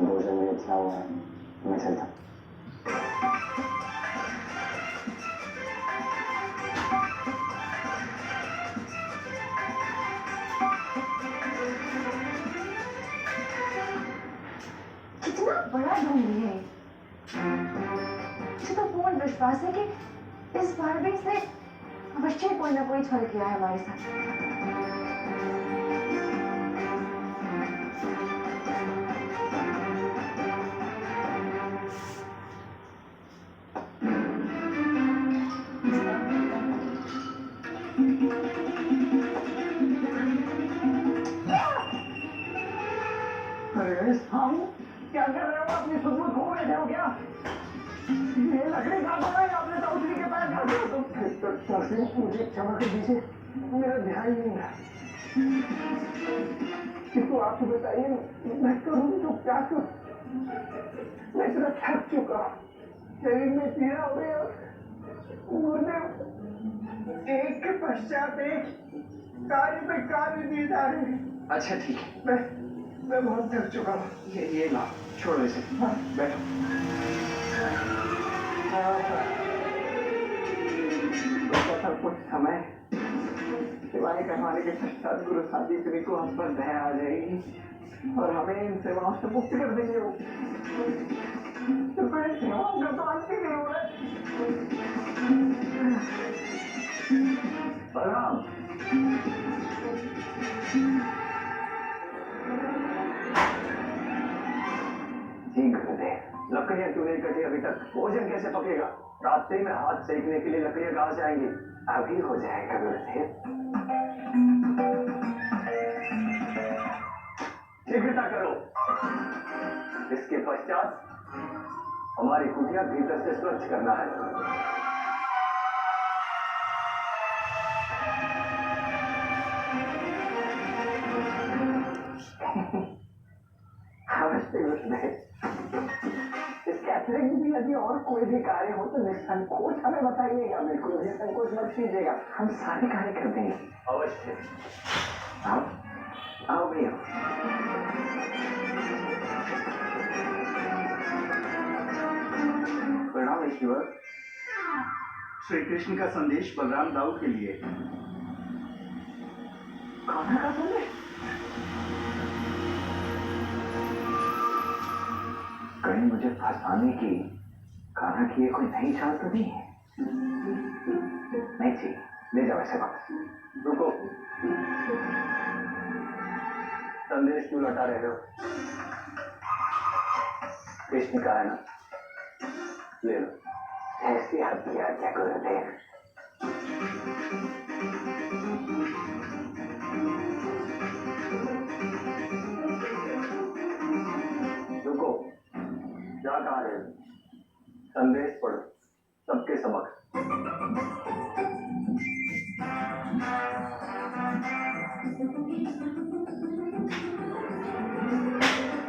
भोजन भी अच्छा हुआ है, मैं चलता हूँ। कितना बड़ा ढोंगी है। मुझे तो पूर्ण विश्वास है कि इस बार भी इसने अवश्य कोई ना कोई छल किया है हमारे साथ। अरे हम क्या कर रहे हो? अपनी सुबह खो बैठे हो क्या? ये लकड़ी काटो ना, आपने तो उठनी के पैर काटे हो तुम। मुझे क्षमा कर दीजिए, मेरा ध्यान नहीं था। किंतु आप बताइए, मैं करूँ तो क्या करूँ? मैं इतना थक चुका हूँ, शरीर में पीड़ा हो रही है, मुझे एक के पश्चात एक कार्य पे कार्य दिए जा रहे हैं। अच्छा ठीक है, मैं बहुत थक चुका हूँ। ये ला, छोड़ो इसे। हाँ, बैठो। तो कुछ समय सेवाएं करवाने के पश्चात गुरु साथी श्री को हम पर दया आ जाएगी और हमें इन सेवाओं से मुक्त कर देंगे वो। तो फिर सेवाओं का तो अंत ही नहीं हो रहा है। प्रणाम। जी गुरुदेव, लकड़ियां क्यों नहीं कटी अभी तक? भोजन कैसे पकेगा? रास्ते में हाथ सेकने के लिए लकड़ियां कहां से आएंगी? अभी हो जाएगा गुरुदेव। शीघ्रता करो। इसके पश्चात हमारी कुटिया भीतर से स्वच्छ करना है। अवश्य गुरुदेव। इस कैथलिक में भी यदि और कोई भी कार्य हो तो निसंकोच हमें बताइएगा, बिल्कुल निसंकोच मत कीजिएगा, हम सारे कार्य कर देंगे। अवश्य। आओ आओ भैया। प्रणाम ईश्वर। श्री कृष्ण का संदेश बलराम दाऊ के लिए। खाना का संदेश? कहीं मुझे फंसाने की खाना की कोई नई चाल तो नहीं है? नहीं जी, ले जाओ ऐसे वापस। रुको, संदेश क्यों लौटा रहे हो? कृष्ण का है ना, ले लो। ऐसी हत्या क्या गुरुदेव? रुको, क्या कहा है? संदेश पढ़ो सबके समक्ष।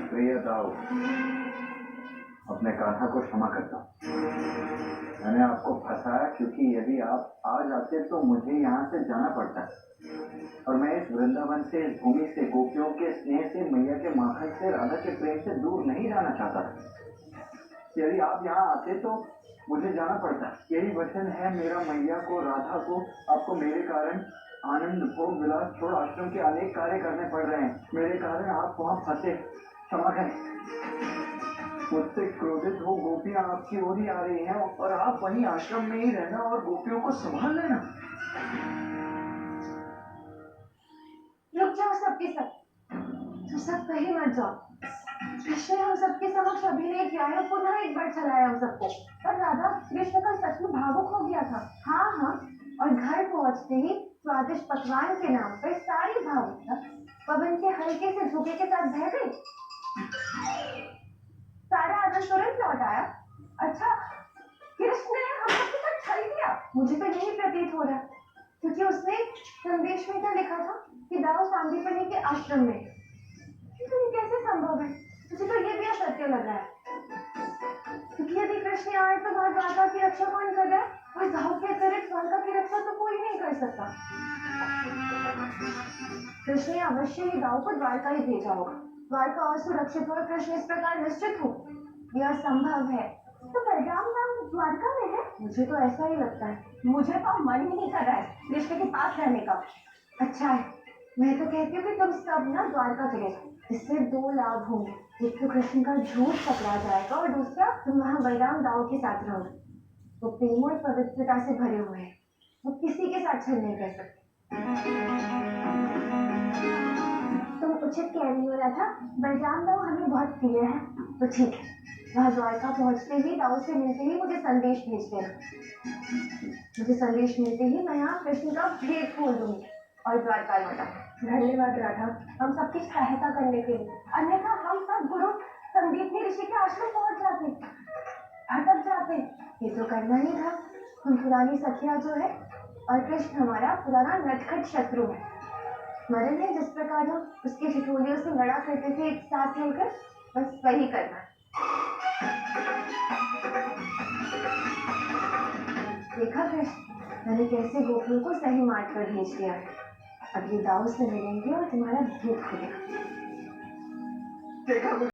प्रिय दाऊ, अपने कान्हा को क्षमा करता हूँ। मैंने आपको फंसाया क्योंकि यदि आप आ जाते तो मुझे यहाँ से जाना पड़ता और मैं इस वृंदावन से, इस भूमि से, गोपियों के स्नेह से, मैया के माखन से, राधा के प्रेम से दूर नहीं जाना चाहता। यदि आप यहाँ आते तो मुझे जाना पड़ता। यही वचन है मेरा मैया को, राधा को। आपको मेरे कारण आनंद, भोग, विलास छोड़ आश्रम के अनेक कार्य करने पड़ रहे हैं। मेरे कारण आप वहाँ फंसे, क्षमा करें। मुझसे क्रोधित हो गोपियां आपकी ओर ही आ रही हैं और आप वहीं आश्रम में ही रहना और गोपियों को संभाल लेना। रुक जाओ सबके सब, तो सब कहीं मत जाओ। कृष्ण ने हम सबके समक्ष अभिनय किया है, पुनः एक बार चलाया हम सबको। पर राधा कृष्ण का सच में भावुक हो गया था। हाँ हाँ, और घर पहुंचते ही स्वादिष्ट पकवान के नाम पर सारी भावुकता पवन के हल्के से झोंके के साथ बह गई। सारा आदर तुरंत लौट आया। अच्छा, कृष्ण ने हम सबके साथ छल किया? मुझे तो यही प्रतीत हो रहा, क्योंकि उसने संदेश में क्या लिखा था कि दाऊ सांदीपनि के आश्रम में। तो ये कैसे संभव है? मुझे तो ये भी असत्य लग रहा है, क्योंकि यदि कृष्ण आए तो वहां द्वारका की रक्षा कौन कर रहा है? और दाऊ के अतिरिक्त द्वारका की रक्षा तो कोई नहीं कर सकता। कृष्ण ने अवश्य ही दाऊ को द्वारका ही भेजा होगा। द्वारका और सुरक्षित हो, कृष्ण इस प्रकार निश्चित हो, यह असंभव है। तो बलराम धाम द्वारका में है? मुझे तो ऐसा ही लगता है। मुझे तो मन ही नहीं कर रहा है कृष्ण के पास रहने का। अच्छा है, मैं तो कहती हूँ कि तुम सब ना द्वारका चले जाओ। इससे दो लाभ होंगे, एक तो कृष्ण का झूठ पकड़ा जाएगा और दूसरा तुम वहाँ बलराम दाऊ के साथ रहोगे। वो प्रेम और पवित्रता से भरे हुए हैं, वो किसी के साथ छल नहीं कर सकते। तुम उचित कह रही हो राधा, बलराम दाऊ हमें बहुत प्रिय है। तो ठीक है, वहाँ द्वारका पहुँचते ही दाऊ से मिलते ही मुझे संदेश भेज देना। मुझे संदेश मिलते ही मैं यहाँ कृष्ण का भेद खोल दूंगी और द्वारका लौटा। धन्यवाद राधा, हम सबकी सहायता करने के लिए, अन्यथा हम सब गुरु संदीपनी ऋषि के आश्रम पहुँच जाते, भटक जाते। ये तो करना ही था। हम पुरानी सखिया जो है और कृष्ण हमारा पुराना नटखट शत्रु है। स्मरण है जिस प्रकार हम उसके ठिठोलियों से लड़ा करते थे एक साथ मिलकर, बस वही करना। देखा कृष्ण, मैंने कैसे गोपियों को सही मार्ग पर भेज दिया है। अब ये दाऊ से मिलेंगे और तुम्हारा भेद खुलेगा। देखा